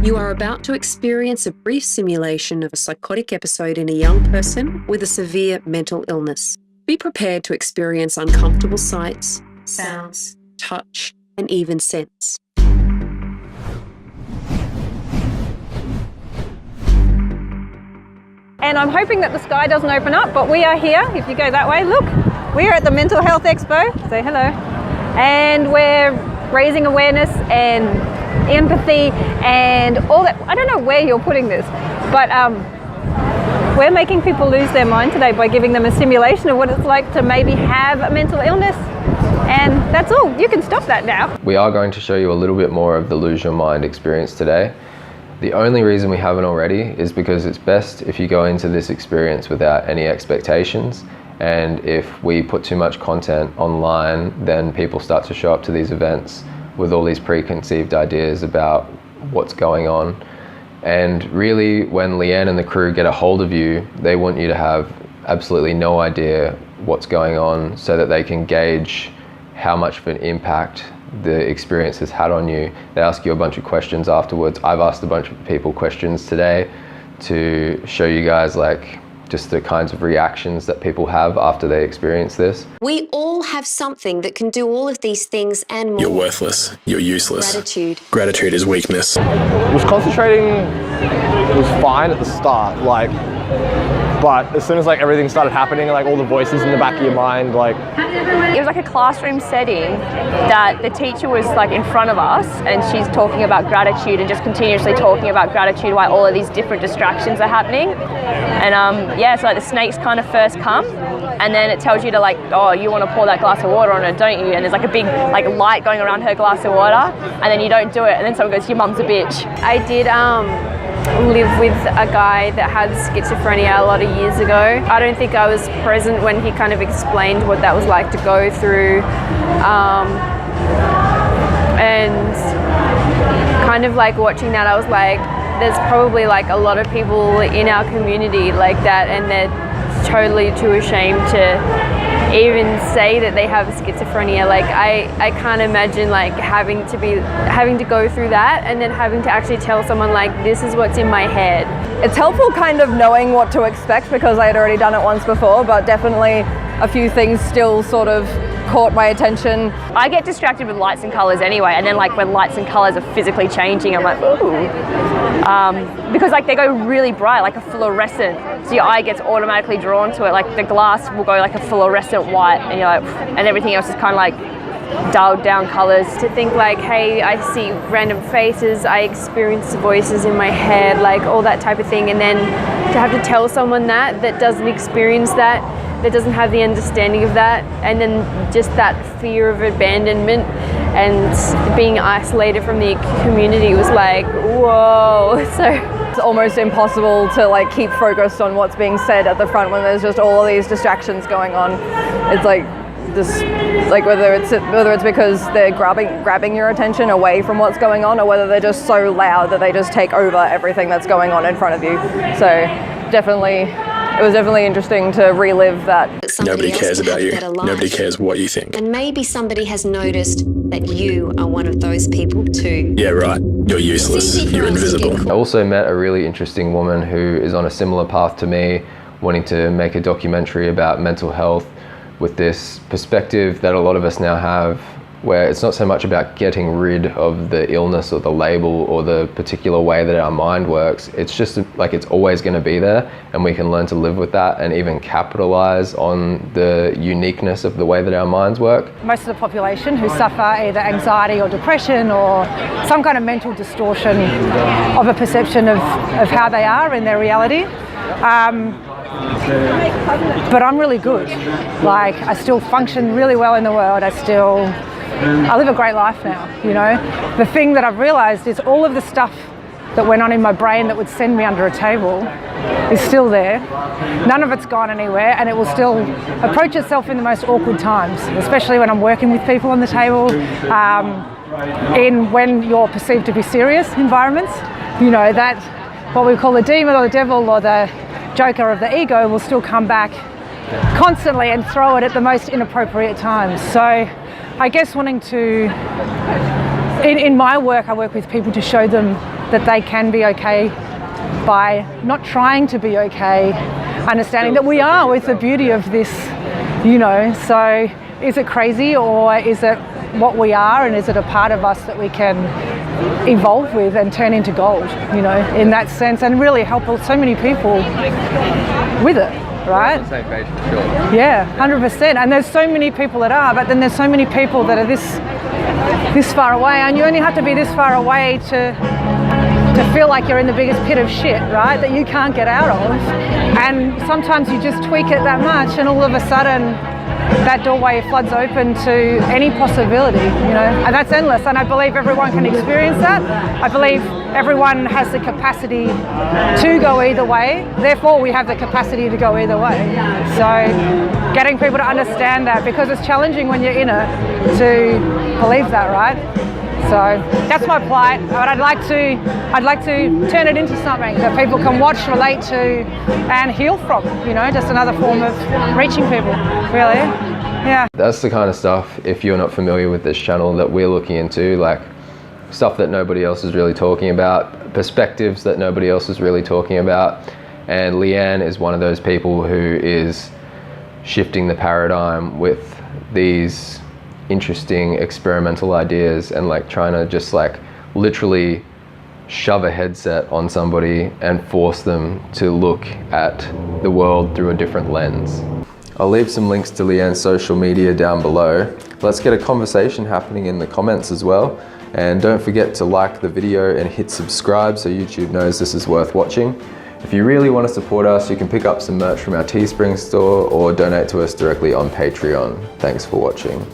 You are about to experience a brief simulation of a psychotic episode in a young person with a severe mental illness. Be prepared to experience uncomfortable sights, sounds, touch, and even scents. And I'm hoping that the sky doesn't open up, but we are here. If you go that way, look, we are at the Mental Health Expo. Say hello. And we're raising awareness and empathy and all that. I don't know where you're putting this, but we're making people lose their mind today by giving them a simulation of what it's like to maybe have a mental illness. And that's all. You can stop that now. We are going to show you a little bit more of the lose your mind experience today. The only reason we haven't already is because it's best if you go into this experience without any expectations. And if we put too much content online, then people start to show up to these events with all these preconceived ideas about what's going on. And really, when Leanne and the crew get a hold of you, they want you to have absolutely no idea what's going on so that they can gauge how much of an impact the experience has had on you. They ask you a bunch of questions afterwards. I've asked a bunch of people questions today to show you guys just the kinds of reactions that people have after they experience this. We all have something that can do all of these things and more. You're worthless. You're useless. Gratitude. Gratitude is weakness. Was concentrating was fine at the start, but as soon as everything started happening, all the voices in the back of your mind, It was like a classroom setting that the teacher was in front of us and she's talking about gratitude and just continuously talking about gratitude while all of these different distractions are happening. And so the snakes kind of first come and then it tells you to oh, you want to pour that glass of water on it, don't you? And there's a big light going around her glass of water and then you don't do it and then someone goes, your mum's a bitch. I did live with a guy that had schizophrenia a lot of years ago. I don't think I was present when he kind of explained what that was like to go through, and kind of watching that, I was there's probably a lot of people in our community like that, and they're totally too ashamed to even say that they have schizophrenia. I can't imagine having to go through that and then having to actually tell someone this is what's in my head. It's helpful kind of knowing what to expect because I had already done it once before, but definitely a few things still sort of caught my attention. I get distracted with lights and colours anyway, and then when lights and colours are physically changing, I'm ooh. Because they go really bright, like a fluorescent, so your eye gets automatically drawn to it. The glass will go a fluorescent white, and you're and everything else is kind of dulled down colours. To think hey, I see random faces, I experience voices in my head, all that type of thing, and then to have to tell someone that doesn't experience that doesn't have the understanding of that, and then just that fear of abandonment and being isolated from the community was whoa. So it's almost impossible to keep focused on what's being said at the front when there's just all of these distractions going on. It's whether it's because they're grabbing your attention away from what's going on, or whether they're just so loud that they just take over everything that's going on in front of you. So it was definitely interesting to relive that. Nobody cares about you. Nobody cares what you think. And maybe somebody has noticed that you are one of those people too. Yeah, right. You're useless. You're invisible. I also met a really interesting woman who is on a similar path to me, wanting to make a documentary about mental health with this perspective that a lot of us now have, where it's not so much about getting rid of the illness or the label or the particular way that our mind works. It's just it's always going to be there, and we can learn to live with that and even capitalize on the uniqueness of the way that our minds work. Most of the population who suffer either anxiety or depression or some kind of mental distortion of a perception of how they are in their reality. But I'm really good. I still function really well in the world. I live a great life now, The thing that I've realised is all of the stuff that went on in my brain that would send me under a table is still there. None of it's gone anywhere, and it will still approach itself in the most awkward times, especially when I'm working with people on the table, when you're perceived to be serious environments. That what we call the demon or the devil or the joker of the ego will still come back constantly and throw it at the most inappropriate times. So I guess wanting to, in my work, I work with people to show them that they can be okay by not trying to be okay, understanding that we are with the beauty of this, you know. So is it crazy, or is it what we are, and is it a part of us that we can evolve with and turn into gold, you know, in that sense, and really help so many people with it, right? On the same page for sure. Yeah, 100%. And there's so many people that are, but then there's so many people that are this far away, and you only have to be this far away to feel like you're in the biggest pit of shit, right, that you can't get out of. And sometimes you just tweak it that much, and all of a sudden that doorway floods open to any possibility, you know, and that's endless. And I believe everyone can experience that. I believe everyone has the capacity to go either way. Therefore, we have the capacity to go either way. So getting people to understand that, because it's challenging when you're in it to believe that, right? So that's my plight, but I'd like to turn it into something that people can watch, relate to, and heal from, you know, just another form of reaching people, really. Yeah. That's the kind of stuff, if you're not familiar with this channel, that we're looking into, like stuff that nobody else is really talking about, perspectives that nobody else is really talking about. And Leanne is one of those people who is shifting the paradigm with these interesting experimental ideas, and like trying to just like literally shove a headset on somebody and force them to look at the world through a different lens. I'll leave some links to Leanne's social media down below. Let's get a conversation happening in the comments as well. And don't forget to like the video and hit subscribe so YouTube knows this is worth watching. If you really want to support us, you can pick up some merch from our Teespring store or donate to us directly on Patreon. Thanks for watching.